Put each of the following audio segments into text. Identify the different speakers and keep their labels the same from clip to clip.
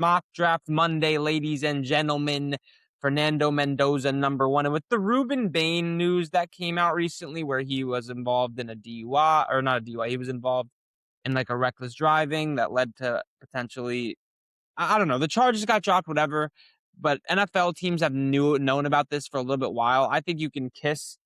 Speaker 1: Mock Draft Monday, ladies and gentlemen. Fernando Mendoza, number one. And with the Ruben Bain news that came out recently, where he was involved in a DUI, or not a DUI, he was involved in like a reckless driving that led to potentially, I don't know, the charges got dropped, whatever. But NFL teams have known about this for a little bit while. I think you can kiss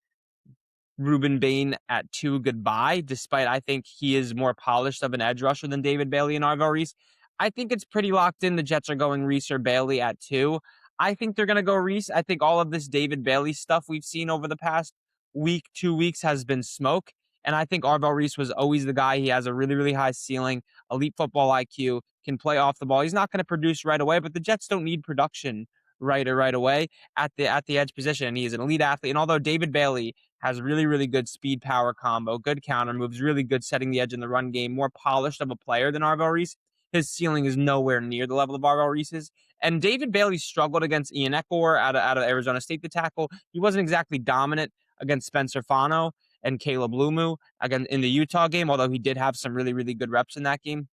Speaker 1: Ruben Bain at 2 goodbye, despite I think he is more polished of an edge rusher than David Bailey and Arvell Reese. I think it's pretty locked in. The Jets are going Reese or Bailey at 2. I think they're going to go Reese. I think all of this David Bailey stuff we've seen over the past week, 2 weeks has been smoke. And I think Arvell Reese was always the guy. He has a really, really high ceiling, elite football IQ, can play off the ball. He's not going to produce right away, but the Jets don't need production right away at the edge position. He's an elite athlete. And although David Bailey has really, really good speed power combo, good counter moves, really good setting the edge in the run game, more polished of a player than Arvell Reese, his ceiling is nowhere near the level of Arvell Reese's. And David Bailey struggled against Ian Eckler out of Arizona State, the tackle. He wasn't exactly dominant against Spencer Fano and Caleb Lumu again in the Utah game, although he did have some really, really good reps in that game.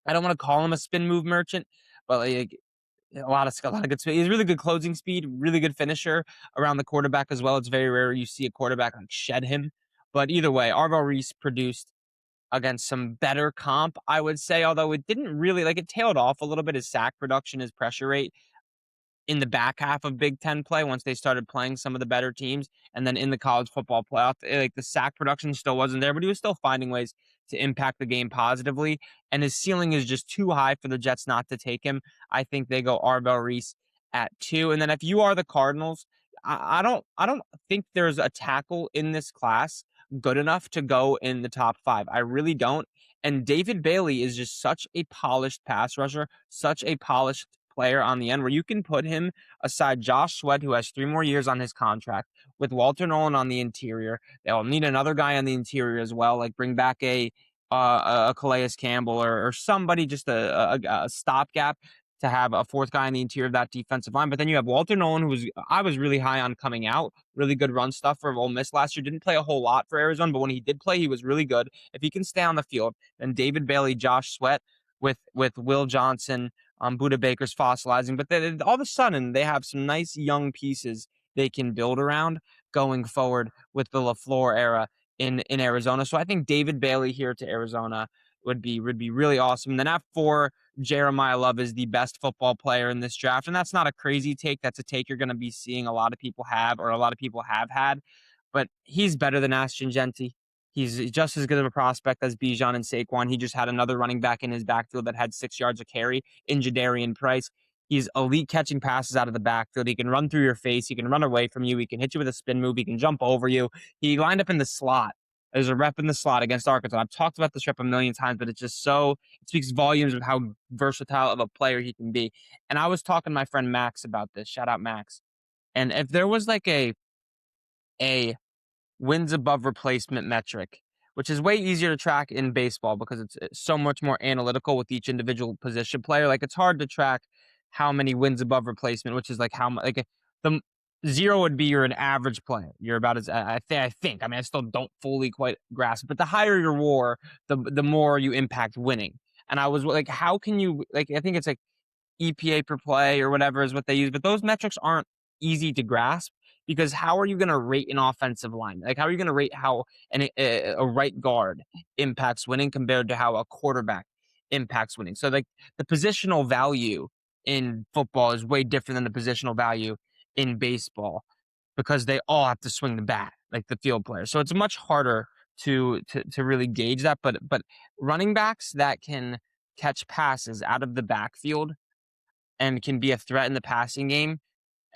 Speaker 1: I don't want to call him a spin move merchant, but like a lot of good speed. He's really good closing speed, really good finisher around the quarterback as well. It's very rare you see a quarterback like shed him. But either way, Arvell Reese produced against some better comp, I would say, although it didn't really, like, it tailed off a little bit. His sack production, his pressure rate in the back half of Big Ten play once they started playing some of the better teams. And then in the college football playoff, like the sack production still wasn't there, but he was still finding ways to impact the game positively. And his ceiling is just too high for the Jets not to take him. I think they go Arvell Reese at 2. And then if you are the Cardinals, I don't think there's a tackle in this class good enough to go in the top 5. I really don't. And David Bailey is just such a polished pass rusher, such a polished player on the end where you can put him aside Josh Sweat, who has 3 more years on his contract, with Walter Nolan on the interior. They'll need another guy on the interior as well, like bring back a Calais Campbell or somebody, just a stopgap to have a 4th guy on the interior of that defensive line. But then you have Walter Nolan, I was really high on coming out, really good run stuff for Ole Miss last year. Didn't play a whole lot for Arizona, but when he did play, he was really good. If he can stay on the field, then David Bailey, Josh Sweat with Will Johnson, Buda Baker's fossilizing, but then all of a sudden they have some nice young pieces they can build around going forward with the LaFleur era in Arizona. So I think David Bailey here to Arizona would be really awesome. And then at 4, Jeremiah Love is the best football player in this draft. And that's not a crazy take. That's a take you're going to be seeing a lot of people have, or a lot of people have had. But he's better than Ashton Genty. He's just as good of a prospect as Bijan and Saquon. He just had another running back in his backfield that had 6 yards of carry in Jadarian Price. He's elite catching passes out of the backfield. He can run through your face. He can run away from you. He can hit you with a spin move. He can jump over you. He lined up in the slot. There's a rep in the slot against Arkansas. I've talked about this rep a million times, but it's just it speaks volumes of how versatile of a player he can be. And I was talking to my friend Max about this. Shout out Max. And if there was like a wins above replacement metric, which is way easier to track in baseball because it's so much more analytical with each individual position player. Like, it's hard to track how many wins above replacement, which is like how much, like the 0 would be you're an average player. You're about as I think. I mean, I still don't fully quite grasp it, but the higher your WAR, the more you impact winning. And I was like, how can you, like, I think it's like EPA per play or whatever is what they use, but those metrics aren't easy to grasp, because how are you going to rate an offensive line? Like, how are you going to rate how a right guard impacts winning compared to how a quarterback impacts winning? So, like, the positional value in football is way different than the positional value in baseball, because they all have to swing the bat, like the field players. So it's much harder to really gauge that. But running backs that can catch passes out of the backfield and can be a threat in the passing game,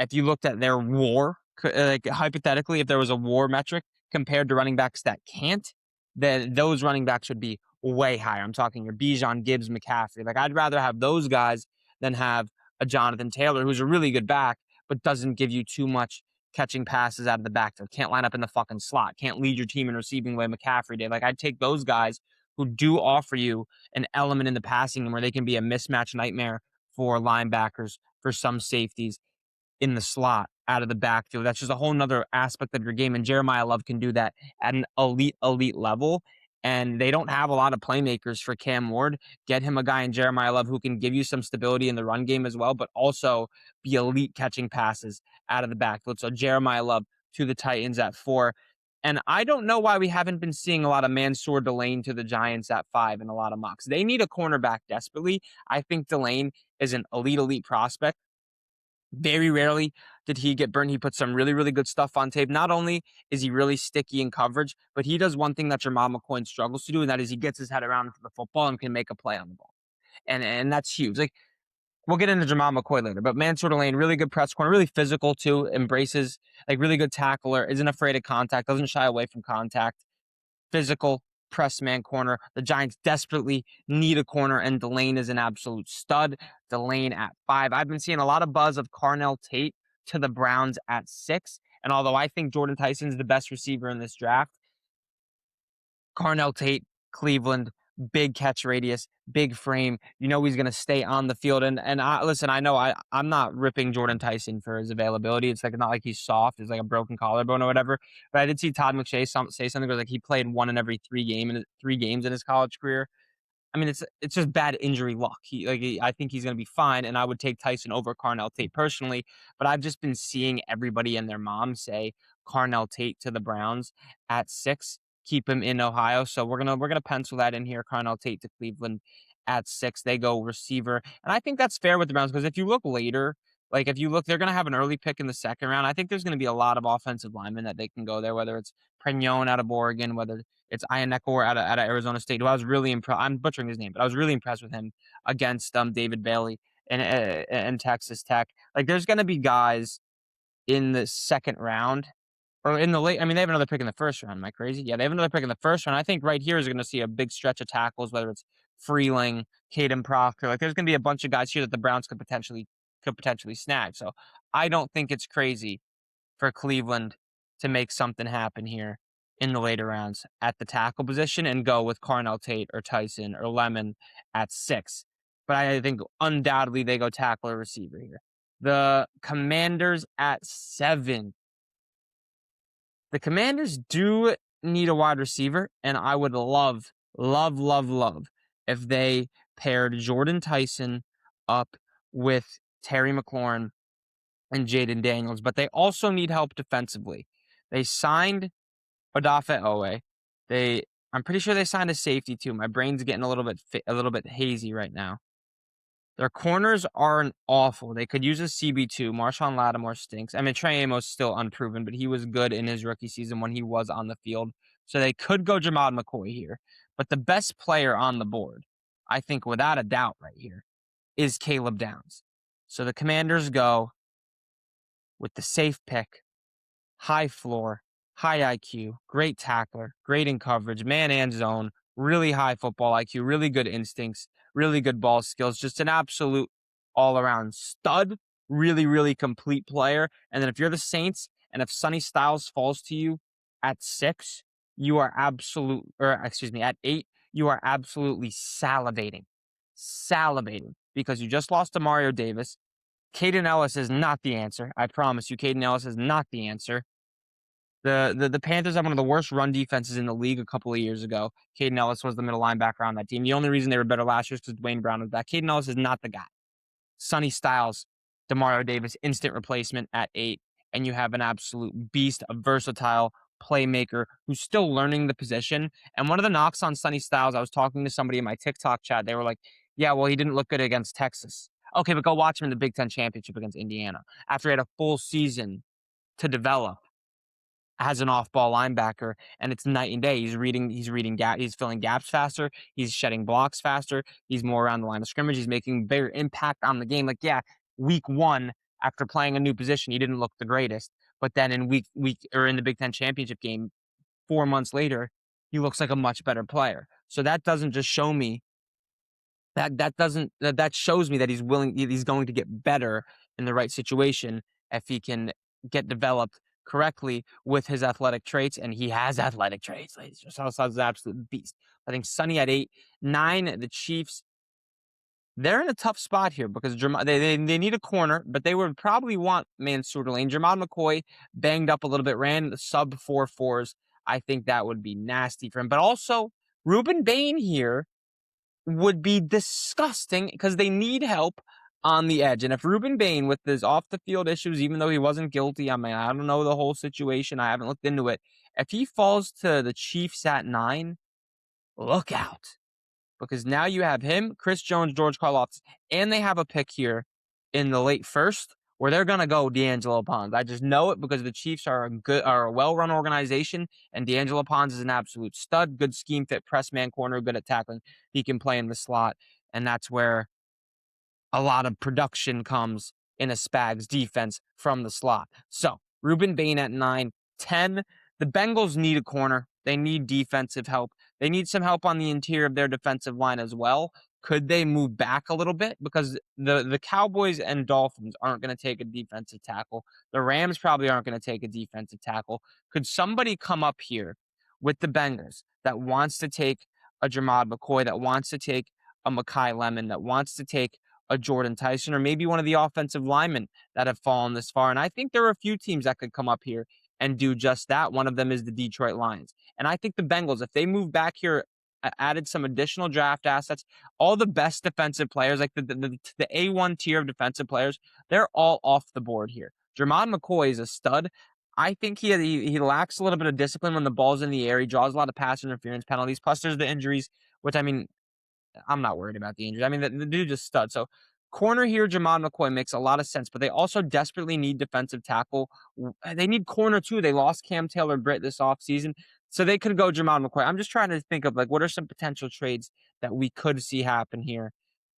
Speaker 1: if you looked at their WAR, like hypothetically, if there was a WAR metric compared to running backs that can't, then those running backs would be way higher. I'm talking your Bijan, Gibbs, McCaffrey. Like, I'd rather have those guys than have a Jonathan Taylor, who's a really good back, but doesn't give you too much catching passes out of the backfield. Can't line up in the fucking slot. Can't lead your team in receiving the way McCaffrey did. Like, I'd take those guys who do offer you an element in the passing game where they can be a mismatch nightmare for linebackers, for some safeties in the slot out of the backfield. That's just a whole nother aspect of your game. And Jeremiah Love can do that at an elite level. and they don't have a lot of playmakers for Cam Ward. Get him a guy in Jeremiah Love who can give you some stability in the run game as well, but also be elite catching passes out of the backfield. So Jeremiah Love to the Titans at 4. And I don't know why we haven't been seeing a lot of Mansour Delane to the Giants at 5 in a lot of mocks. They need a cornerback desperately. I think Delane is an elite prospect. Very rarely did he get burned. He put some really, really good stuff on tape. Not only is he really sticky in coverage, but he does one thing that Jamal McCoy struggles to do, and that is he gets his head around the football and can make a play on the ball. And that's huge. Like, we'll get into Jamal McCoy later, but Mansour Lane, really good press corner, really physical too, embraces, like, really good tackler, isn't afraid of contact, doesn't shy away from contact, physical press man corner. The Giants desperately need a corner, and Delane is an absolute stud. Delane at 5. I've been seeing a lot of buzz of Carnell Tate to the Browns at 6. And although I think Jordan Tyson's the best receiver in this draft, Carnell Tate, Cleveland, big catch radius, big frame. You know he's going to stay on the field. And listen, I know I'm not ripping Jordan Tyson for his availability. It's like not like he's soft. It's like a broken collarbone or whatever. But I did see Todd McShay say something like he played 1 in every 3 games in his college career. I mean, it's just bad injury luck. I think he's going to be fine, and I would take Tyson over Carnell Tate personally. But I've just been seeing everybody and their mom say Carnell Tate to the Browns at 6. Keep him in Ohio, so we're gonna pencil that in here. Carnell Tate to Cleveland at 6. They go receiver, and I think that's fair with the Browns because if you look later, they're gonna have an early pick in the 2nd round. I think there's gonna be a lot of offensive linemen that they can go there, whether it's Pregnon out of Oregon, whether it's Ianekor out of Arizona State, who I was really impressed. I'm butchering his name, but I was really impressed with him against David Bailey and Texas Tech. Like, there's going to be guys in the 2nd round or in the late. I mean, they have another pick in the 1st round. Am I crazy? Yeah, they have another pick in the 1st round. I think right here is going to see a big stretch of tackles, whether it's Freeling, Caden Proctor. Like, there's going to be a bunch of guys here that the Browns could potentially snag. So I don't think it's crazy for Cleveland to make something happen here in the later rounds at the tackle position and go with Carnell Tate or Tyson or Lemon at 6. But I think undoubtedly they go tackle or receiver here. The Commanders at 7. The Commanders do need a wide receiver, and I would love if they paired Jordan Tyson up with Terry McLaurin and Jaden Daniels, but they also need help defensively. They signed Odafe Owe. I'm pretty sure they signed a safety too. My brain's getting a little bit hazy right now. Their corners aren't awful. They could use a CB2. Marshawn Lattimore stinks. I mean, Trey Amos still unproven, but he was good in his rookie season when he was on the field. So they could go Jamad McCoy here. But the best player on the board, I think without a doubt right here, is Caleb Downs. So the Commanders go with the safe pick, high floor, high IQ, great tackler, great in coverage, man and zone, really high football IQ, really good instincts, really good ball skills, just an absolute all-around stud, really complete player. And then if you're the Saints and if Sonny Styles falls to you at 6, at 8, you are absolutely salivating because you just lost to Mario Davis. Caden Ellis is not the answer. I promise you, Caden Ellis is not the answer. The Panthers have one of the worst run defenses in the league a couple of years ago. Caden Ellis was the middle linebacker on that team. The only reason they were better last year is because Dwayne Brown was back. Caden Ellis is not the guy. Sonny Styles, DeMario Davis, instant replacement at 8. And you have an absolute beast, a versatile playmaker who's still learning the position. And one of the knocks on Sonny Styles, I was talking to somebody in my TikTok chat. They were like, yeah, well, he didn't look good against Texas. Okay, but go watch him in the Big Ten Championship against Indiana. After he had a full season to develop as an off-ball linebacker, and it's night and day. He's filling gaps faster. He's shedding blocks faster. He's more around the line of scrimmage. He's making bigger impact on the game. Like, yeah, week 1, after playing a new position, he didn't look the greatest. But then in week or in the Big Ten Championship game, 4 months later, he looks like a much better player. So that doesn't just show me that shows me that he's going to get better in the right situation if he can get developed correctly with his athletic traits, and he has athletic traits. He's just an absolute beast. I think Sonny at 8. 9, the Chiefs. They're in a tough spot here because they need a corner, but they would probably want Mansour Lane. Jermod McCoy banged up a little bit, ran the sub 4.4s. I think that would be nasty for him. But also, Ruben Bain here would be disgusting because they need help on the edge. And if Ruben Bain, with his off the field issues, even though he wasn't guilty, I mean, I don't know the whole situation. I haven't looked into it. If he falls to the Chiefs at 9, look out. Because now you have him, Chris Jones, George Karlaftis, and they have a pick here in the late first where they're gonna go D'Angelo Pons. I just know it because the Chiefs are a well-run organization, and D'Angelo Pons is an absolute stud, good scheme fit, press man corner, good at tackling. He can play in the slot, and that's where a lot of production comes in a Spags defense from the slot. So Ruben Bain at 9, 10. The Bengals need a corner. They need defensive help. They need some help on the interior of their defensive line as well. Could they move back a little bit? Because the Cowboys and Dolphins aren't going to take a defensive tackle. The Rams probably aren't going to take a defensive tackle. Could somebody come up here with the Bengals that wants to take a Jermod McCoy, that wants to take a Mekhi Lemon, that wants to take a Jordan Tyson, or maybe one of the offensive linemen that have fallen this far? And I think there are a few teams that could come up here and do just that. One of them is the Detroit Lions. And I think the Bengals, if they move back here, added some additional draft assets, all the best defensive players, like the A1 tier of defensive players, they're all off the board here. Jermod McCoy is a stud. I think he lacks a little bit of discipline when the ball's in the air. He draws a lot of pass interference penalties. Plus, there's the injuries, which, I mean, I'm not worried about the injuries. I mean, the dude's a stud. So corner here, Jermod McCoy makes a lot of sense, but they also desperately need defensive tackle. They need corner too. They lost Cam Taylor-Britt this offseason, so they could go Jermod McCoy. I'm just trying to think of, like, what are some potential trades that we could see happen here.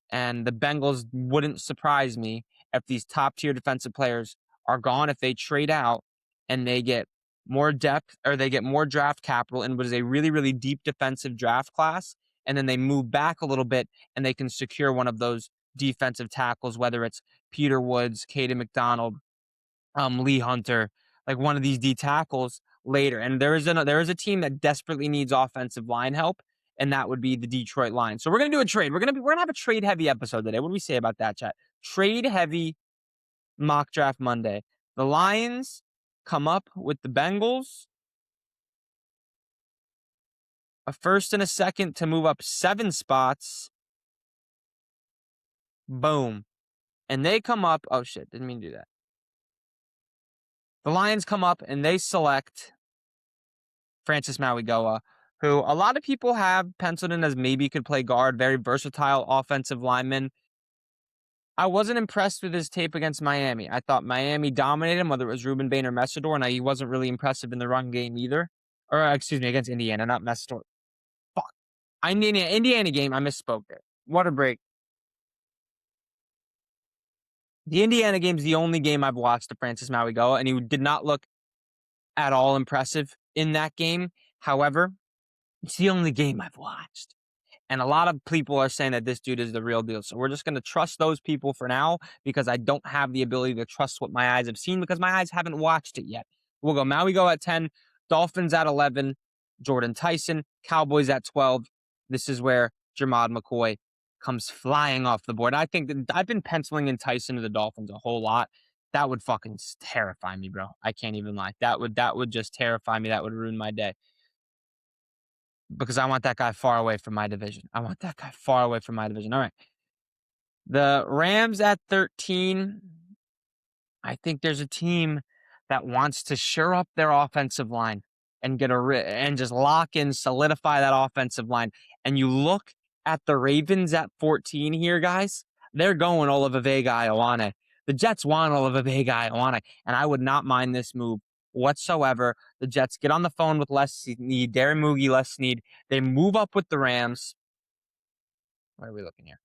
Speaker 1: And the Bengals wouldn't surprise me if these top tier defensive players are gone, if they trade out and they get more depth, or they get more draft capital and what is a really, really deep defensive draft class. And then they move back a little bit and they can secure one of those defensive tackles, whether it's Peter Woods, Caden McDonald, Lee Hunter, like one of these D tackles later. And there is a team that desperately needs offensive line help, and that would be the Detroit Lions. So we're gonna do a trade. We're gonna have a trade heavy episode today. What do we say about that, chat? Trade heavy mock draft Monday. The Lions come up with the Bengals, a first and a second to move up 7 spots. Boom. And they come up. Oh shit, didn't mean to do that. The Lions come up and they select Francis Mauigoa, who a lot of people have penciled in as maybe could play guard, very versatile offensive lineman. I wasn't impressed with his tape against Miami. I thought Miami dominated him, whether it was Ruben Bain or Messidor, and he wasn't really impressive in the run game either. Or, excuse me, against Indiana, not Messidor. Fuck. Indiana game, I misspoke there. What a break. The Indiana game is the only game I've watched of Francis Mauigoa, and he did not look at all impressive in that game. However, it's the only game I've watched. And a lot of people are saying that this dude is the real deal. So we're just going to trust those people for now, because I don't have the ability to trust what my eyes have seen, because my eyes haven't watched it yet. We'll go Mauigoa at 10, Dolphins at 11, Jordan Tyson, Cowboys at 12. This is where Jermod McCoy comes flying off the board. I think that I've been penciling in Tyson to the Dolphins a whole lot. That would fucking terrify me, bro. I can't even lie. That would just terrify me. That would ruin my day, because I want that guy far away from my division. All right. The Rams at 13. I think there's a team that wants to shore up their offensive line and and just lock in, solidify that offensive line. And you look at the Ravens at 14 here, guys. They're going Olavide Ioane. The Jets want Olavide Ioane, and I would not mind this move whatsoever. The Jets get on the phone with Les Snead, Darren Moogie, Les Snead. They move up with the Rams. What are we looking here?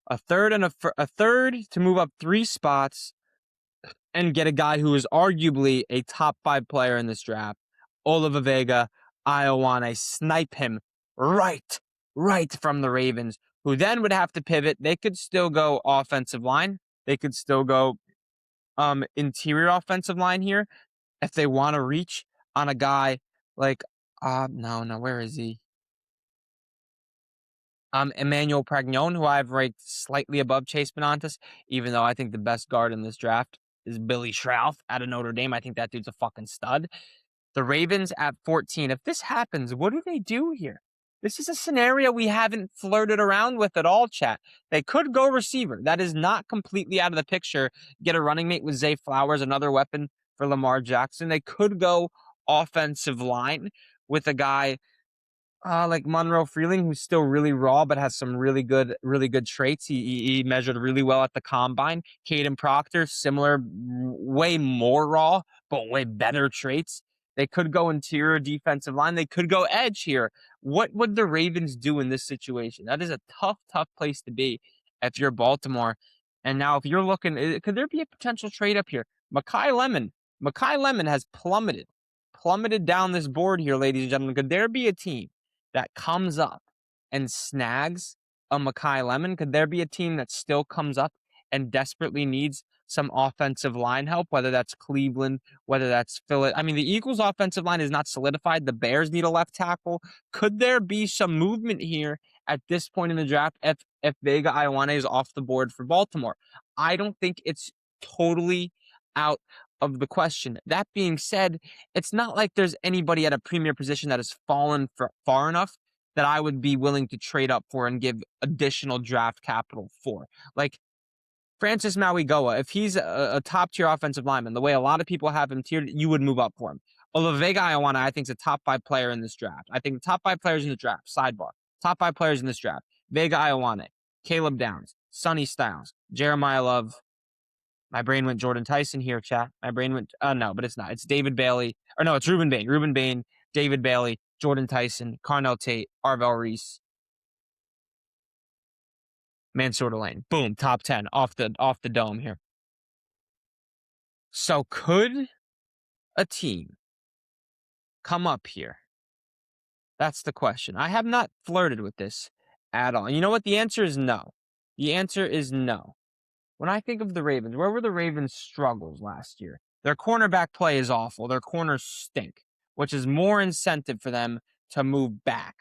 Speaker 1: A third to move up 3 spots and get a guy who is arguably a top 5 player in this draft. Olavide Ioane, snipe him right from the Ravens, who then would have to pivot. They could still go offensive line. They could still go interior offensive line here if they want to reach on a guy like no, where is he? Emmanuel Pragnon, who I've ranked slightly above Chase Benantis, even though I think the best guard in this draft is Billy Schrauth out of Notre Dame. I think that dude's a fucking stud. The Ravens at 14. If this happens, what do they do here? This is a scenario we haven't flirted around with at all, chat. They could go receiver. That is not completely out of the picture. Get a running mate with Zay Flowers, another weapon for Lamar Jackson. They could go offensive line with a guy like Monroe Freeling, who's still really raw, but has some really good traits. He measured really well at the combine. Caden Proctor, similar, way more raw, but way better traits. They could go interior defensive line. They could go edge here. What would the Ravens do in this situation? That is a tough place to be if you're Baltimore. And now if you're looking, could there be a potential trade up here? Makai Lemon has plummeted down this board here, ladies and gentlemen. Could there be a team that comes up and snags a Makai Lemon? Could there be a team that still comes up and desperately needs some offensive line help, whether that's Cleveland, whether that's Philly? I mean, the Eagles' offensive line is not solidified. The Bears need a left tackle. Could there be some movement here at this point in the draft if Vega Ioane is off the board for Baltimore? I don't think it's totally out of the question. That being said, it's not like there's anybody at a premier position that has fallen far enough that I would be willing to trade up for and give additional draft capital for. Like Francis Mauigoa, if he's a top-tier offensive lineman, the way a lot of people have him tiered, you would move up for him. Although Vega Ioane, I think, is a top 5 player in this draft. I think the top 5 players in the draft, sidebar, top 5 players in this draft, Vega Ioane, Caleb Downs, Sonny Styles, Jeremiah Love. My brain went Jordan Tyson here, chat. My brain went, no, but it's not. It's David Bailey. Or no, it's Ruben Bain. Ruben Bain, David Bailey, Jordan Tyson, Carnell Tate, Arvell Reese, Mansour Lane. Boom, top 10 off the dome here. So could a team come up here? That's the question. I have not flirted with this at all. And you know what? The answer is no. The answer is no. When I think of the Ravens, where were the Ravens' struggles last year? Their cornerback play is awful. Their corners stink, which is more incentive for them to move back.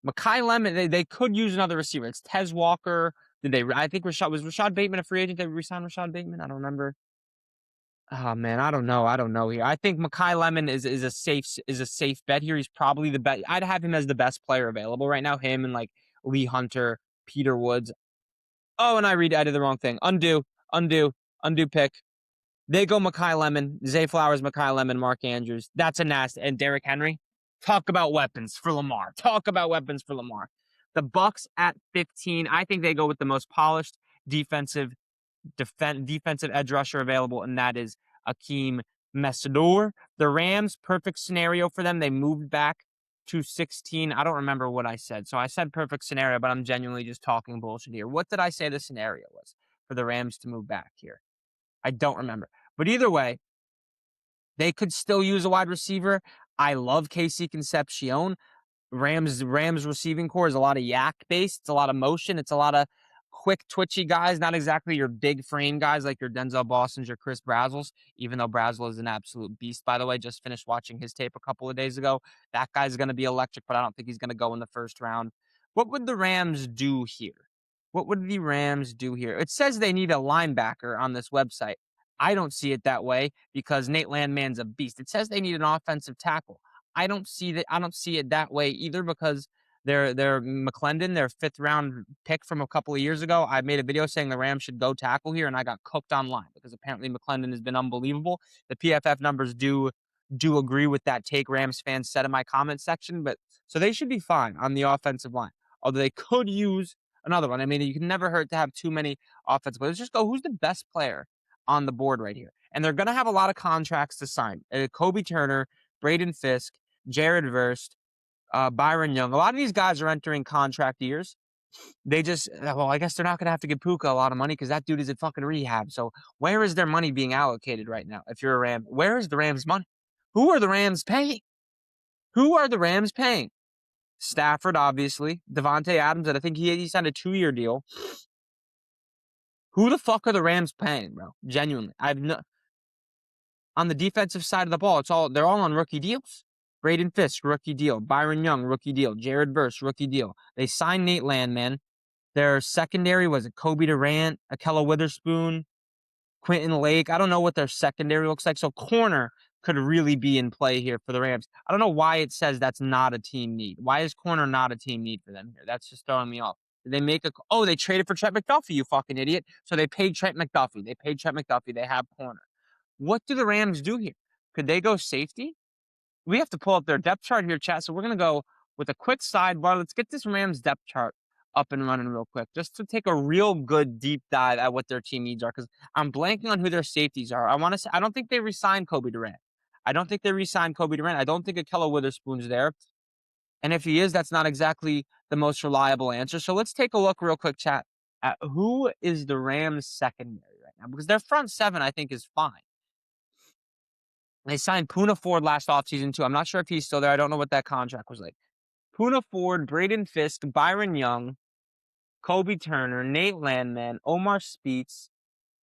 Speaker 1: Makai Lemon, they could use another receiver. It's Tez Walker. I think was Rashad Bateman a free agent? Did we resign Rashad Bateman? I don't remember. Oh man, I don't know here. I think Makai Lemon is a safe bet here. He's probably the best. I'd have him as the best player available right now. Him and like Lee Hunter, Peter Woods. Oh, and I did the wrong thing. Undo pick. They go Makai Lemon, Zay Flowers, Makai Lemon, Mark Andrews. That's a nasty. And Derrick Henry. Talk about weapons for Lamar. The Bucs at 15. I think they go with the most polished defensive edge rusher available, and that is Akeem Messador. The Rams, perfect scenario for them. They moved back to 16. I don't remember what I said. So I said perfect scenario, but I'm genuinely just talking bullshit here. What did I say the scenario was for the Rams to move back here? I don't remember. But either way, they could still use a wide receiver. I love Casey Concepcion. Rams receiving core is a lot of yak based. It's a lot of motion. It's a lot of quick, twitchy guys, not exactly your big frame guys like your Denzel Boston's, your Chris Brazzles, even though Brazzle is an absolute beast, by the way. Just finished watching his tape a couple of days ago. That guy's going to be electric, but I don't think he's going to go in the first round. What would the Rams do here? It says they need a linebacker on this website. I don't see it that way because Nate Landman's a beast. It says they need an offensive tackle. I don't see it that way either because they're McClendon, their 5th round pick from a couple of years ago. I made a video saying the Rams should go tackle here, and I got cooked online because apparently McClendon has been unbelievable. The PFF numbers do agree with that take Rams fans said in my comment section, but so they should be fine on the offensive line. Although they could use another one. I mean, you can never hurt to have too many offensive players. Just go, who's the best player on the board right here? And they're going to have a lot of contracts to sign. Kobe Turner, Braden Fisk, Jared Verst, Byron Young. A lot of these guys are entering contract years. They just, I guess they're not going to have to give Puka a lot of money because that dude is in fucking rehab. So where is their money being allocated right now? If you're a Ram, where is the Rams' money? Who are the Rams paying? Stafford, obviously. Devontae Adams, and I think he signed a 2-year deal. Who the fuck are the Rams paying, bro? Genuinely. On the defensive side of the ball, they're all on rookie deals. Braden Fisk, rookie deal. Byron Young, rookie deal. Jared Verse, rookie deal. They signed Nate Landman. Their secondary was Kobe Durant, Akella Witherspoon, Quentin Lake. I don't know what their secondary looks like. So corner could really be in play here for the Rams. I don't know why it says that's not a team need. Why is corner not a team need for them here? That's just throwing me off. Did they make they traded for Trent McDuffie, you fucking idiot. So they paid Trent McDuffie. They have corner. What do the Rams do here? Could they go safety? We have to pull up their depth chart here, chat. So we're going to go with a quick sidebar. Let's get this Rams depth chart up and running real quick, just to take a real good deep dive at what their team needs are, because I'm blanking on who their safeties are. I don't think they re-signed Kobe Durant. I don't think Akella Witherspoon's there. And if he is, that's not exactly the most reliable answer. So let's take a look real quick, chat, at who is the Rams secondary right now, because their front seven, I think, is fine. They signed Poona Ford last offseason, too. I'm not sure if he's still there. I don't know what that contract was like. Poona Ford, Braden Fisk, Byron Young, Kobe Turner, Nate Landman, Omar Speets,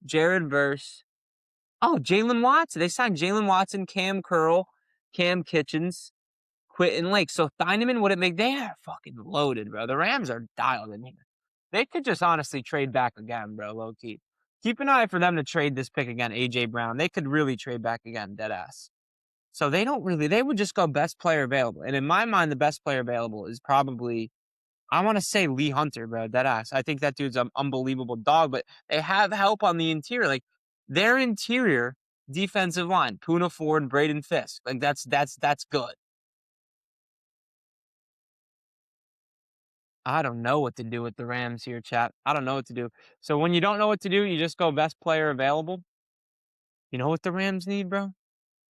Speaker 1: Jared Verse. Oh, Jalen Watson. They signed Jalen Watson, Cam Curl, Cam Kitchens, Quentin Lake. So Thieneman wouldn't make. They are fucking loaded, bro. The Rams are dialed in here. They could just honestly trade back again, bro, low key. Keep an eye for them to trade this pick again, A.J. Brown. They could really trade back again, dead ass. So they would just go best player available. And in my mind, the best player available is probably, I want to say Lee Hunter, bro, dead ass. I think that dude's an unbelievable dog, but they have help on the interior. Like their interior defensive line, Poona Ford, Braden Fisk. Like that's good. I don't know what to do with the Rams here, chat. I don't know what to do. So when you don't know what to do, you just go best player available. You know what the Rams need, bro?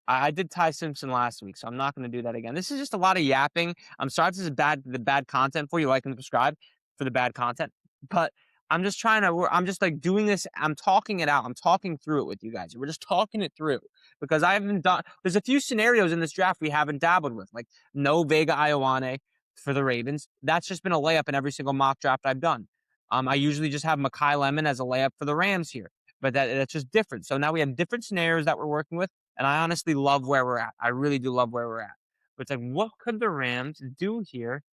Speaker 1: I did Ty Simpson last week, so I'm not going to do that again. This is just a lot of yapping. I'm sorry if this is the bad content for you. Like and subscribe for the bad content. But I'm just I'm just like doing this. I'm talking it out. I'm talking through it with you guys. We're just talking it through because I haven't done, there's a few scenarios in this draft we haven't dabbled with, like no Vega Ioane for the Ravens. That's just been a layup in every single mock draft I've done. I usually just have Mekhi Lemon as a layup for the Rams here, but that's just different. So now we have different scenarios that we're working with. And I honestly love where we're at. I really do love where we're at. But it's like, what could the Rams do here?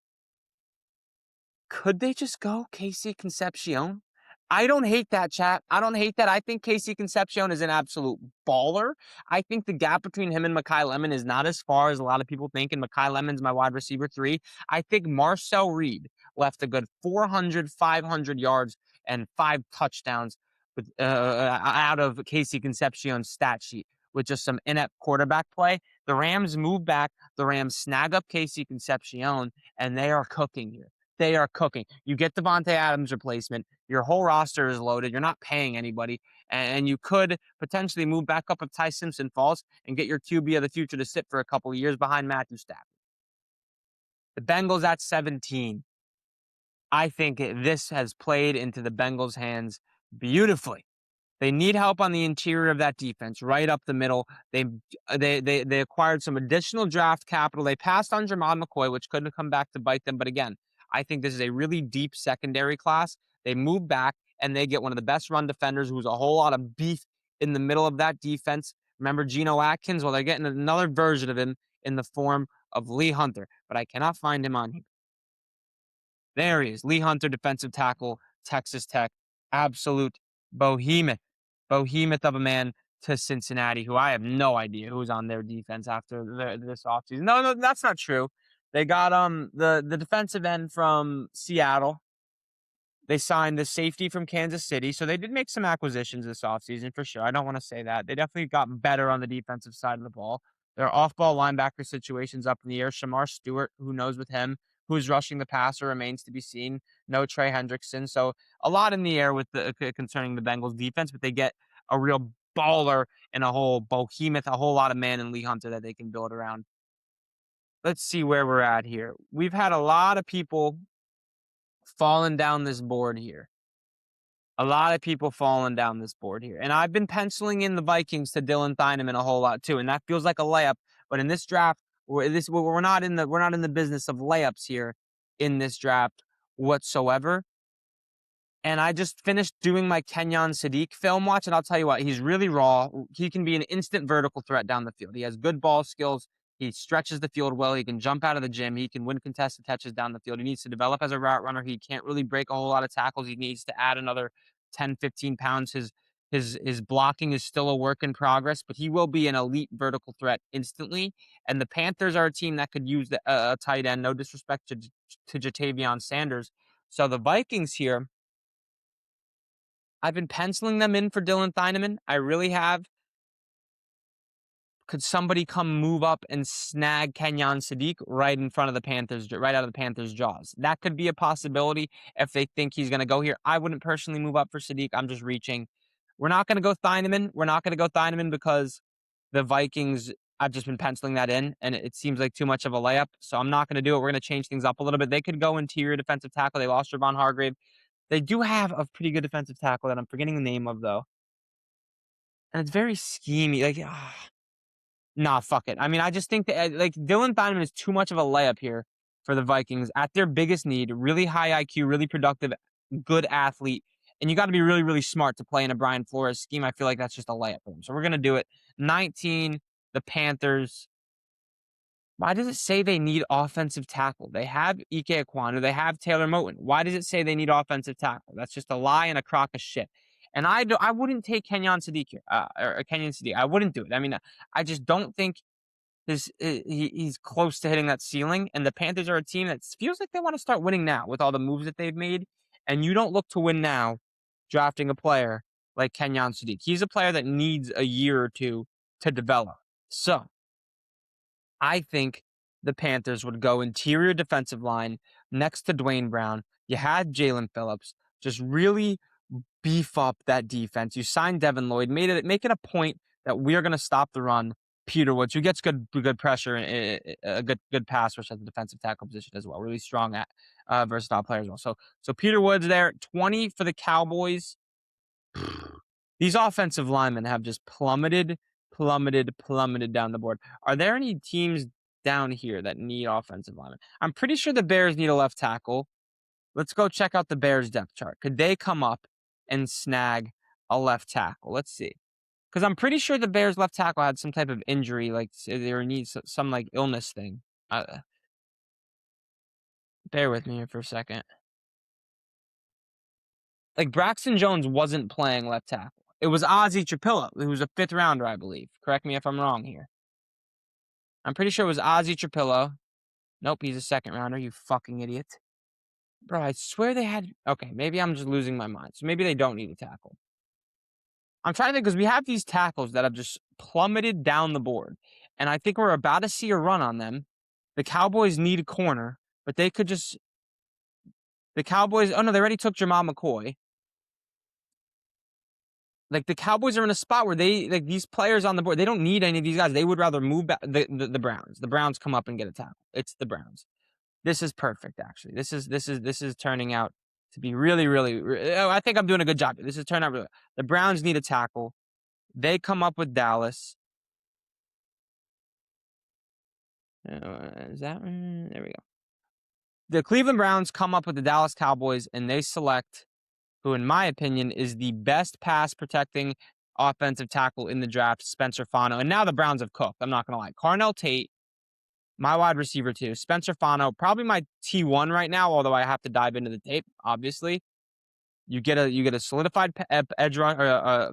Speaker 1: Could they just go Casey Concepcion? I don't hate that, chat. I don't hate that. I think Casey Concepcion is an absolute baller. I think the gap between him and Mekhi Lemon is not as far as a lot of people think. And Mekhi Lemon's my wide receiver 3. I think Marcel Reed left a good 400, 500 yards and 5 touchdowns with, out of Casey Concepcion's stat sheet with just some inept quarterback play. The Rams move back. The Rams snag up Casey Concepcion, and they are cooking here. They are cooking. You get Devontae Adams replacement. Your whole roster is loaded. You're not paying anybody. And you could potentially move back up if Ty Simpson falls and get your QB of the future to sit for a couple of years behind Matthew Stafford. The Bengals at 17. I think this has played into the Bengals' hands beautifully. They need help on the interior of that defense, right up the middle. They acquired some additional draft capital. They passed on Jermod McCoy, which couldn't come back to bite them. But again, I think this is a really deep secondary class. They move back and they get one of the best run defenders who's a whole lot of beef in the middle of that defense. Remember Geno Atkins? Well, they're getting another version of him in the form of Lee Hunter, but I cannot find him on here. There he is, Lee Hunter, defensive tackle, Texas Tech, absolute behemoth of a man to Cincinnati, who I have no idea who's on their defense after this offseason. No, that's not true. They got the defensive end from Seattle. They signed the safety from Kansas City, so they did make some acquisitions this offseason for sure. I don't want to say that. They definitely got better on the defensive side of the ball. Their off-ball linebacker situations up in the air. Shamar Stewart, who knows with him, who's rushing the passer remains to be seen. No Trey Hendrickson, so a lot in the air with concerning the Bengals defense, but they get a real baller and a whole behemoth, a whole lot of man in Lee Hunter that they can build around. Let's see where we're at here. We've had a lot of people falling down this board here. And I've been penciling in the Vikings to Dylan Thieneman a whole lot too, and that feels like a layup. But in this draft, we're not in the business of layups here in this draft whatsoever. And I just finished doing my Kenyon Sadiq film watch, and I'll tell you what, he's really raw. He can be an instant vertical threat down the field. He has good ball skills. He stretches the field well. He can jump out of the gym. He can win contested catches down the field. He needs to develop as a route runner. He can't really break a whole lot of tackles. He needs to add another 10, 15 pounds His blocking is still a work in progress, but he will be an elite vertical threat instantly. And the Panthers are a team that could use a tight end. No disrespect to Jatavion Sanders. So the Vikings here, I've been penciling them in for Dylan Thieneman. I really have. Could somebody come move up and snag Kenyon Sadiq right in front of the Panthers, right out of the Panthers' jaws? That could be a possibility if they think he's going to go here. I wouldn't personally move up for Sadiq. I'm just reaching. We're not going to go Thieneman. We're not going to go Thieneman because the Vikings, I've just been penciling that in, and it seems like too much of a layup. So I'm not going to do it. We're going to change things up a little bit. They could go interior defensive tackle. They lost Javon Hargrave. They do have a pretty good defensive tackle that I'm forgetting the name of, though. And it's very schemy. Like, nah, fuck it. I mean, I just think that like Dylan Thieneman is too much of a layup here for the Vikings at their biggest need. Really high IQ, really productive, good athlete. And you got to be really, really smart to play in a Brian Flores scheme. I feel like that's just a layup for them. So we're going to do it. 19, the Panthers. Why does it say they need offensive tackle? They have Ike Ekwonu. They have Taylor Moton. Why does it say they need offensive tackle? That's just a lie and a crock of shit. And I wouldn't take Kenyon Sadiq here, or Kenyon Sadiq. I wouldn't do it. I mean, I just don't think he's close to hitting that ceiling. And the Panthers are a team that feels like they want to start winning now with all the moves that they've made. And you don't look to win now drafting a player like Kenyon Sadiq. He's a player that needs a year or two to develop. So I think the Panthers would go interior defensive line next to Dwayne Brown. You had Jalen Phillips. Just really beef up that defense. You signed Devin Lloyd, make it a point that we are going to stop the run. Peter Woods, who gets good pressure and a good pass rush at the defensive tackle position as well. Really strong at versatile player as well. So Peter Woods there, 20 for the Cowboys. These offensive linemen have just plummeted down the board. Are there any teams down here that need offensive linemen? I'm pretty sure the Bears need a left tackle. Let's go check out the Bears depth chart. Could they come up and snag a left tackle? Let's see. Because I'm pretty sure the Bears left tackle had some type of injury, like they need some like illness thing. Bear with me here for a second. Like Braxton Jones wasn't playing left tackle. It was Ozzie Trapillo, who was a 5th rounder, I believe. Correct me if I'm wrong here. I'm pretty sure it was Ozzie Trapillo. Nope, he's a 2nd rounder, you fucking idiot. Bro, I swear they had... Okay, maybe I'm just losing my mind. So maybe they don't need a tackle. I'm trying to think because we have these tackles that have just plummeted down the board. And I think we're about to see a run on them. The Cowboys need a corner, but they could just... The Cowboys... Oh, no, they already took Jamal McCoy. Like, the Cowboys are in a spot where they... Like, these players on the board, they don't need any of these guys. They would rather move back... The Browns. The Browns come up and get a tackle. It's the Browns. This is perfect, actually. This is turning out to be really, really... I think I'm doing a good job. This is turning out really... The Browns need a tackle. They come up with Dallas. Is that... There we go. The Cleveland Browns come up with the Dallas Cowboys, and they select who, in my opinion, is the best pass-protecting offensive tackle in the draft, Spencer Fano. And now the Browns have cooked. I'm not going to lie. Carnell Tate, my wide receiver too. Spencer Fano, probably my T1 right now, although I have to dive into the tape, obviously. You get a solidified edge run, or a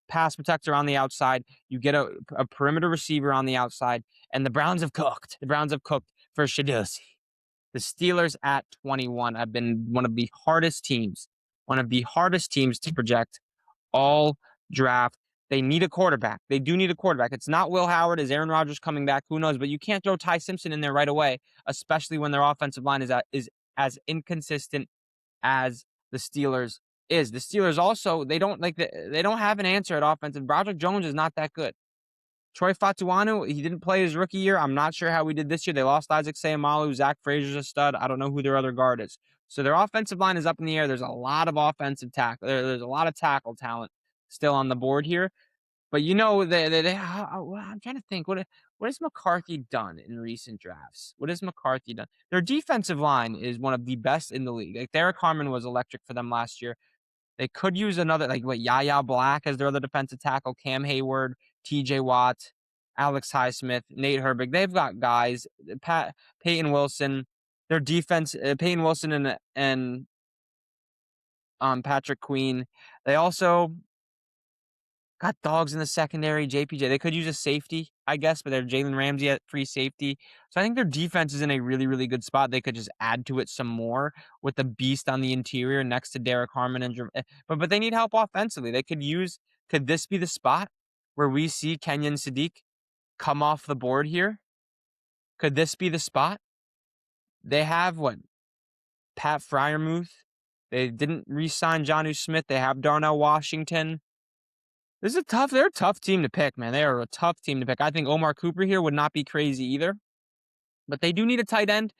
Speaker 1: pass protector on the outside. You get a perimeter receiver on the outside. And the Browns have cooked. The Browns have cooked for Shadosi. The Steelers at 21 have been one of the hardest teams to project all draft. They need a quarterback. They do need a quarterback. It's not Will Howard. Is Aaron Rodgers coming back? Who knows? But you can't throw Ty Simpson in there right away, especially when their offensive line is as inconsistent as the Steelers is. The Steelers also, they don't have an answer at offensive. Broderick Jones is not that good. Troy Fatuanu, he didn't play his rookie year. I'm not sure how we did this year. They lost Isaac Seumalo. Zach Frazier's a stud. I don't know who their other guard is. So their offensive line is up in the air. There's a lot of offensive tackle. There's a lot of tackle talent still on the board here. But I'm trying to think. What has McCarthy done in recent drafts? What has McCarthy done? Their defensive line is one of the best in the league. Like Derek Harmon was electric for them last year. They could use another, Yaya Black as their other defensive tackle, Cam Hayward, TJ Watt, Alex Highsmith, Nate Herbig. They've got guys, Peyton Wilson, their defense, Peyton Wilson and Patrick Queen. They also, Got dogs in the secondary, JPJ. They could use a safety, I guess, but they're Jalen Ramsey at free safety. So I think their defense is in a really, really good spot. They could just add to it some more with the beast on the interior next to Derek Harmon but they need help offensively. Could this be the spot where we see Kenyon Sadiq come off the board here? Could this be the spot? They have what? Pat Fryermuth. They didn't re-sign Jonnu Smith. They have Darnell Washington. They're a tough team to pick, man. They are a tough team to pick. I think Omar Cooper here would not be crazy either. But they do need a tight end.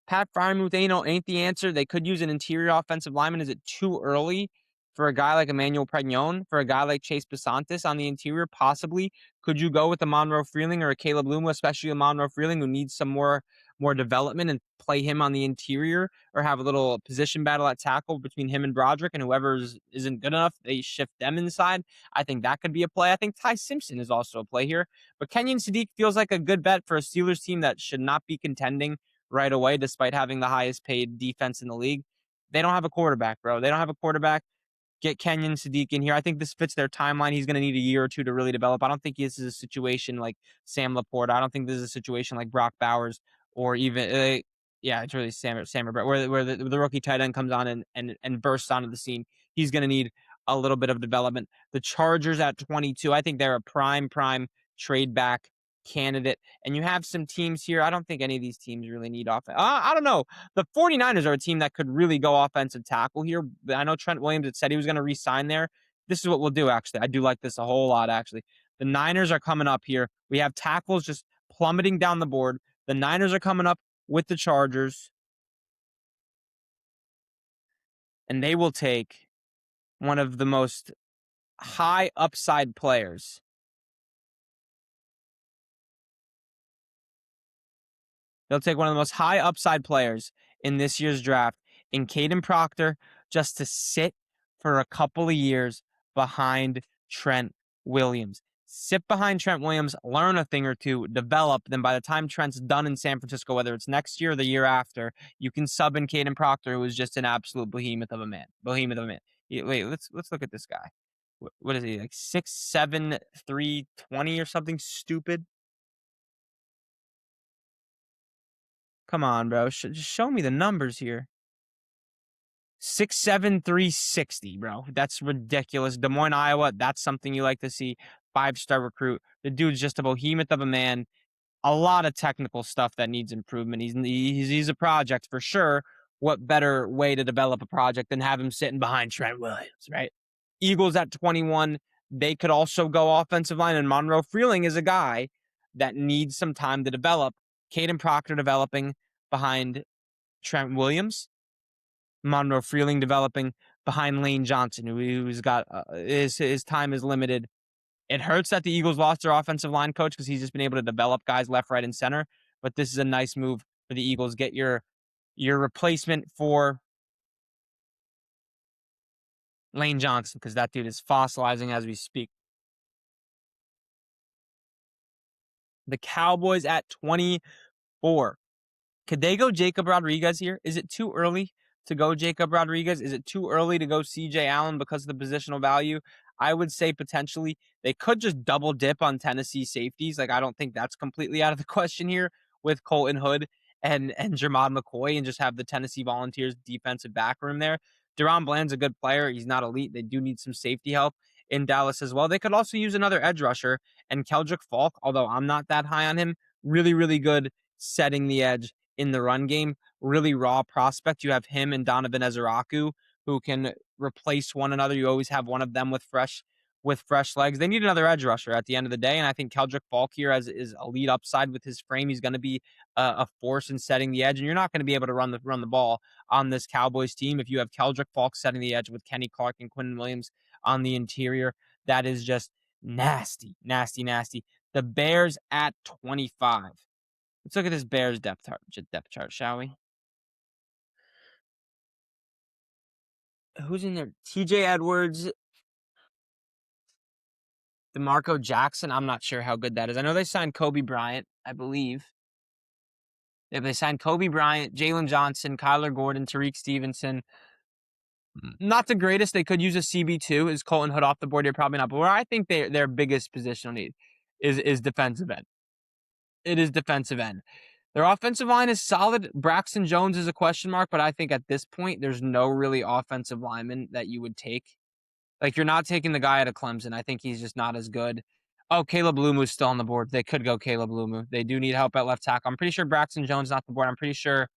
Speaker 1: Pat Fryermuth ain't the answer. They could use an interior offensive lineman. Is it too early for a guy like Emmanuel Pregnon, for a guy like Chase Besantis on the interior? Possibly. Could you go with a Monroe Freeling or a Caleb Luma, especially a Monroe Freeling who needs some more development, and play him on the interior, or have a little position battle at tackle between him and Broderick, and whoever isn't good enough, they shift them inside? I think that could be a play. I think Ty Simpson is also a play here. But Kenyon Sadiq feels like a good bet for a Steelers team that should not be contending right away, despite having the highest paid defense in the league. They don't have a quarterback, bro. They don't have a quarterback. Get Kenyon Sadiq in here. I think this fits their timeline. He's going to need a year or two to really develop. I don't think this is a situation like Sam Laporta. I don't think this is a situation like Brock Bowers, or even, yeah, it's really Sam where the rookie tight end comes on and bursts onto the scene. He's going to need a little bit of development. The Chargers at 22, I think they're a prime trade back candidate. And you have some teams here. I don't think any of these teams really need offense. I don't know. The 49ers are a team that could really go offensive tackle here. I know Trent Williams had said he was going to re-sign there. This is what we'll do, actually. I do like this a whole lot, actually. The Niners are coming up here. We have tackles just plummeting down the board. The Niners are coming up with the Chargers. And they will take one of the most high upside players. They'll take one of the most high upside players in this year's draft in Caden Proctor, just to sit for a couple of years behind Trent Williams. Sit behind Trent Williams, learn a thing or two, develop. Then by the time Trent's done in San Francisco, whether it's next year or the year after, you can sub in Caden Proctor, who is just an absolute behemoth of a man. Wait, let's look at this guy. What is he, like 6'7", 320 or something stupid? Come on, bro. Just show me the numbers here. 6'7", 360, bro. That's ridiculous. Des Moines, Iowa. That's something you like to see. 5-star recruit. The dude's just a behemoth of a man. A lot of technical stuff that needs improvement. He's a project for sure. What better way to develop a project than have him sitting behind Trent Williams, right? Eagles at 21. They could also go offensive line, and Monroe Freeling is a guy that needs some time to develop. Caden Proctor developing behind Trent Williams. Monroe Freeling developing behind Lane Johnson, who's got his time is limited. It hurts that the Eagles lost their offensive line coach because he's just been able to develop guys left, right, and center. But this is a nice move for the Eagles. Get your replacement for Lane Johnson, because that dude is fossilizing as we speak. The Cowboys at 24. Could they go Jacob Rodriguez here? Is it too early to go Jacob Rodriguez? Is it too early to go CJ Allen because of the positional value? I would say potentially they could just double dip on Tennessee safeties. Like, I don't think that's completely out of the question here with Colton Hood and Jermod McCoy, and just have the Tennessee Volunteers defensive back room there. Deron Bland's a good player. He's not elite. They do need some safety help in Dallas as well. They could also use another edge rusher, and Keldrick Falk, although I'm not that high on him, really, really good setting the edge in the run game. Really raw prospect. You have him and Donovan Ezeraku, who can replace one another. You always have one of them with fresh legs. They need another edge rusher at the end of the day, and I think Keldrick Falk here is a lead upside with his frame. He's going to be a force in setting the edge, and you're not going to be able to run the ball on this Cowboys team if you have Keldrick Falk setting the edge with Kenny Clark and Quinton Williams on the interior. That is just nasty. The Bears at 25. Let's look at this Bears depth chart, shall we? Who's in there? TJ Edwards, DeMarco Jackson. I'm not sure how good that is. I know they signed Kobe Bryant, I believe. They signed Kobe Bryant, Jalen Johnson, Kyler Gordon, Tariq Stevenson, Not the greatest. They could use a CB2. Is Colton Hood off the board here? Probably not. But where I think their biggest positional need is defensive end. It is defensive end. Their offensive line is solid. Braxton Jones is a question mark, but I think at this point, there's no really offensive lineman that you would take. Like, you're not taking the guy out of Clemson. I think he's just not as good. Oh, Caleb Lumu's still on the board. They could go Caleb Lumu. They do need help at left tackle. I'm pretty sure Braxton Jones is not the board. I'm pretty sure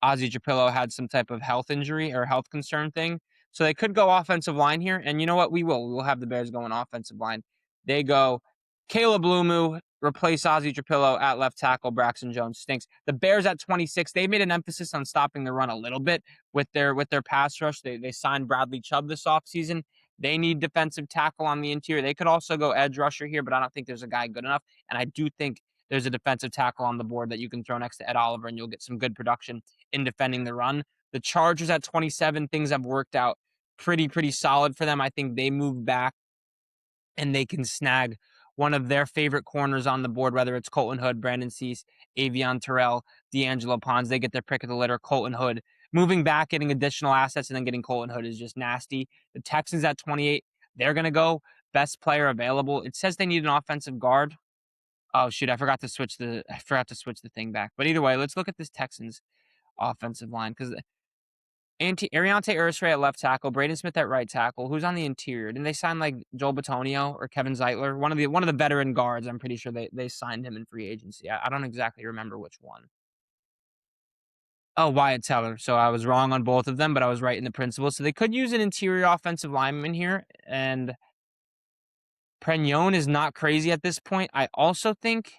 Speaker 1: Ozzie Japillo had some type of health injury or health concern thing. So they could go offensive line here. And you know what? We will. We will have the Bears going offensive line. They go Caleb Lumu, replace Ozzie Japillo at left tackle. Braxton Jones stinks. The Bears at 26, they made an emphasis on stopping the run a little bit with their pass rush. They signed Bradley Chubb this offseason. They need defensive tackle on the interior. They could also go edge rusher here, but I don't think there's a guy good enough. And I do think there's a defensive tackle on the board that you can throw next to Ed Oliver, and you'll get some good production in defending the run. The Chargers at 27, things have worked out pretty solid for them. I think they move back and they can snag one of their favorite corners on the board, whether it's Colton Hood, Brandon Cease, Avion Terrell, D'Angelo Pons. They get their pick of the litter, Colton Hood. Moving back, getting additional assets, and then getting Colton Hood is just nasty. The Texans at 28, they're going to go best player available. It says they need an offensive guard. Oh shoot, I forgot to switch the thing back. But either way, let's look at this Texans offensive line because Ariante Ursray at left tackle, Braden Smith at right tackle. Who's on the interior? Didn't they sign like Joel Bitonio or Kevin Zeitler? One of the veteran guards. I'm pretty sure they signed him in free agency. I don't exactly remember which one. Oh, Wyatt Teller. So I was wrong on both of them, but I was right in the principle. So they could use an interior offensive lineman here, and Pregnon is not crazy at this point. I also think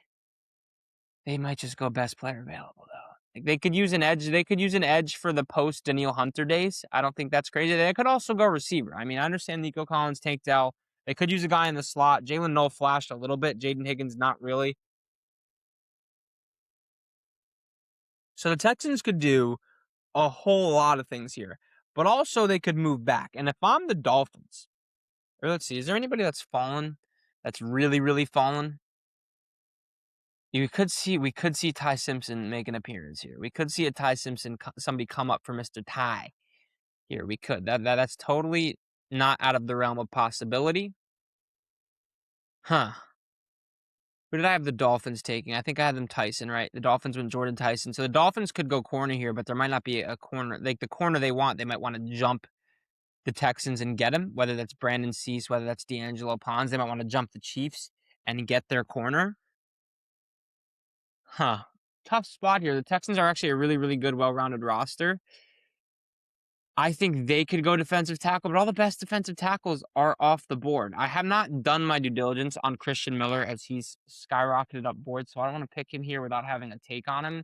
Speaker 1: they might just go best player available though. Like, they could use an edge. They could use an edge for the post Danielle Hunter days. I don't think that's crazy. They could also go receiver. I mean, I understand Nico Collins, Tank Dell. They could use a guy in the slot. Jalen Noel flashed a little bit. Jaden Higgins, not really. So the Texans could do a whole lot of things here, but also they could move back. And if I'm the Dolphins, or let's see, is there anybody that's fallen? That's really fallen? We could see Ty Simpson make an appearance here. We could see a Ty Simpson, somebody come up for Mr. Ty here. We could. That's totally not out of the realm of possibility. Huh. Who did I have the Dolphins taking? I think I had them Tyson, right? The Dolphins went Jordan Tyson. So the Dolphins could go corner here, but there might not be a corner. Like the corner they want, they might want to jump the Texans and get him, whether that's Brandon Cease, whether that's D'Angelo Pons. They might want to jump the Chiefs and get their corner. Huh. Tough spot here. The Texans are actually a really good, well-rounded roster. I think they could go defensive tackle, but all the best defensive tackles are off the board. I have not done my due diligence on Christian Miller as he's skyrocketed up board, so I don't want to pick him here without having a take on him.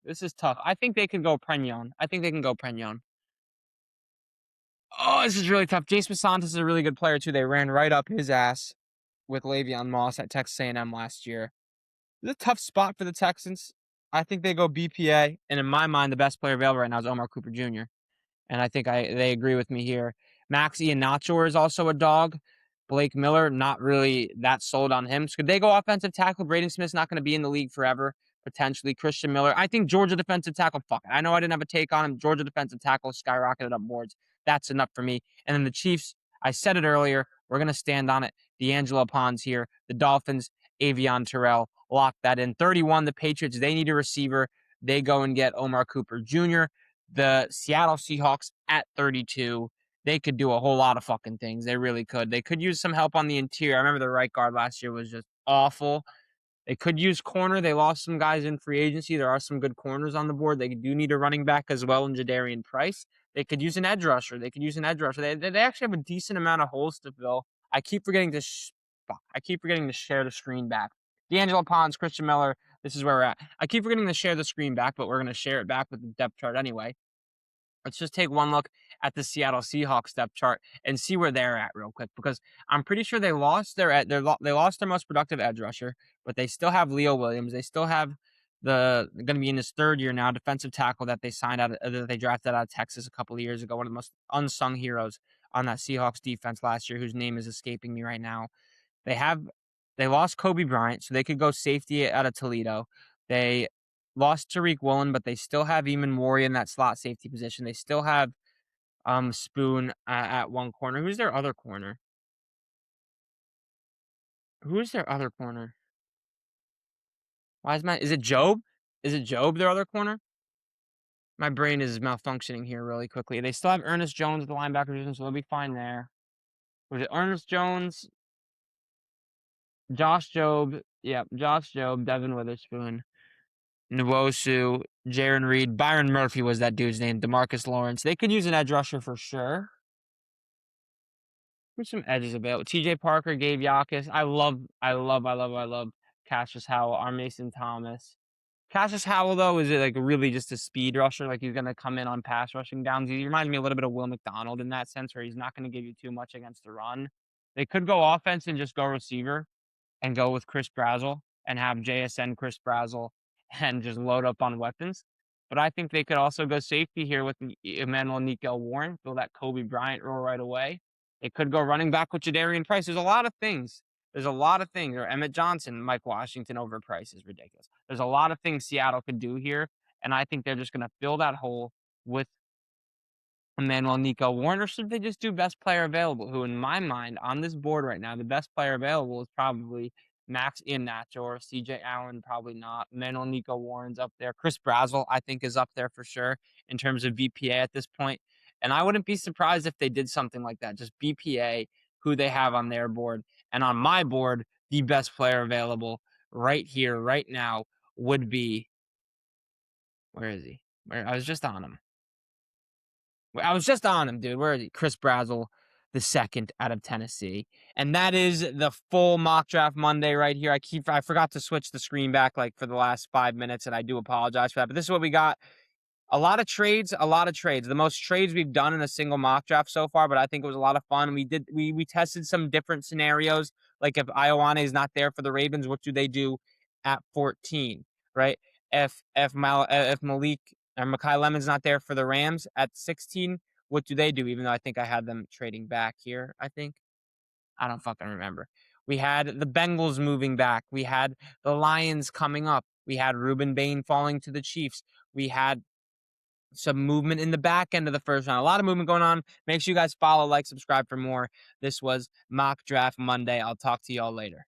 Speaker 1: This is tough. I think they can go Pregnon. Oh, this is really tough. Jace Santos is a really good player, too. They ran right up his ass with Le'Veon Moss at Texas A&M last year. It's a tough spot for the Texans. I think they go BPA, and in my mind, the best player available right now is Omar Cooper Jr., and I think they agree with me here. Max Iannaccio is also a dog. Blake Miller, not really that sold on him. So could they go offensive tackle? Braden Smith's not going to be in the league forever, potentially. Christian Miller. I think Georgia defensive tackle, fuck it. I know I didn't have a take on him. Georgia defensive tackle skyrocketed up boards. That's enough for me. And then the Chiefs, I said it earlier. We're going to stand on it. D'Angelo Pons here. The Dolphins, Avion Terrell. Lock that in. 31, the Patriots, they need a receiver. They go and get Omar Cooper Jr. The Seattle Seahawks at 32, they could do a whole lot of fucking things. They really could. They could use some help on the interior. I remember the right guard last year was just awful. They could use corner. They lost some guys in free agency. There are some good corners on the board. They do need a running back as well in Jadarian Price. They could use an edge rusher. They actually have a decent amount of holes to fill. I keep forgetting to share the screen back. D'Angelo Pons, Christian Miller, this is where we're at. I keep forgetting to share the screen back, but we're going to share it back with the depth chart anyway. Let's just take one look at the Seattle Seahawks depth chart and see where they're at real quick, because I'm pretty sure they lost their most productive edge rusher, but they still have Leo Williams. They still have going to be in his third year now, defensive tackle that they drafted out of Texas a couple of years ago, one of the most unsung heroes on that Seahawks defense last year, whose name is escaping me right now. They lost Kobe Bryant, so they could go safety out of Toledo. They lost Tariq Woolen, but they still have Eamon Mori in that slot safety position. They still have Spoon at one corner. Who's their other corner? Who's their other corner? Is it Job? Is it Job, their other corner? My brain is malfunctioning here really quickly. They still have Ernest Jones at the linebacker position, so they'll be fine there. Was it Ernest Jones? Josh Job. Yep, Josh Job, Devin Witherspoon, Nwosu, Jaron Reed, Byron Murphy was that dude's name, DeMarcus Lawrence. They could use an edge rusher for sure. There's some edges available. TJ Parker, Gabe Yakis. I love Cassius Howell, our Mason Thomas. Cassius Howell, though, is it like really just a speed rusher? Like he's going to come in on pass rushing downs. He reminds me a little bit of Will McDonald in that sense, where he's not going to give you too much against the run. They could go offense and just go receiver and go with Chris Brazzell and have JSN Chris Brazzell and just load up on weapons. But I think they could also go safety here with Emmanuel Nico Warren, fill that Kobe Bryant role right away. They could go running back with Jadarian Price. There's a lot of things. Or Emmett Johnson, Mike Washington overpriced is ridiculous. There's a lot of things Seattle could do here, and I think they're just going to fill that hole with Emmanuel Nico Warren, or should they just do best player available, who in my mind on this board right now, the best player available is probably Max Iheanacho or CJ Allen, probably not. Emmanuel Nico Warren's up there. Chris Brazzell, I think, is up there for sure in terms of BPA at this point. And I wouldn't be surprised if they did something like that, just BPA, who they have on their board. And on my board, the best player available right here, right now, would be, where is he? I was just on him. Dude. Where is he? Chris Brazzell, the second out of Tennessee. And that is the full mock draft Monday right here. I forgot to switch the screen back like for the last 5 minutes, and I do apologize for that. But this is what we got. A lot of trades. The most trades we've done in a single mock draft so far, but I think it was a lot of fun. We tested some different scenarios. Like if Ioane is not there for the Ravens, what do they do at 14? Right? If Malik or Mekhi Lemon's not there for the Rams at 16, what do they do? Even though I think I had them trading back here, I don't fucking remember. We had the Bengals moving back. We had the Lions coming up. We had Ruben Bain falling to the Chiefs. We had some movement in the back end of the first round. A lot of movement going on. Make sure you guys follow, like, subscribe for more. This was Mock Draft Monday. I'll talk to y'all later.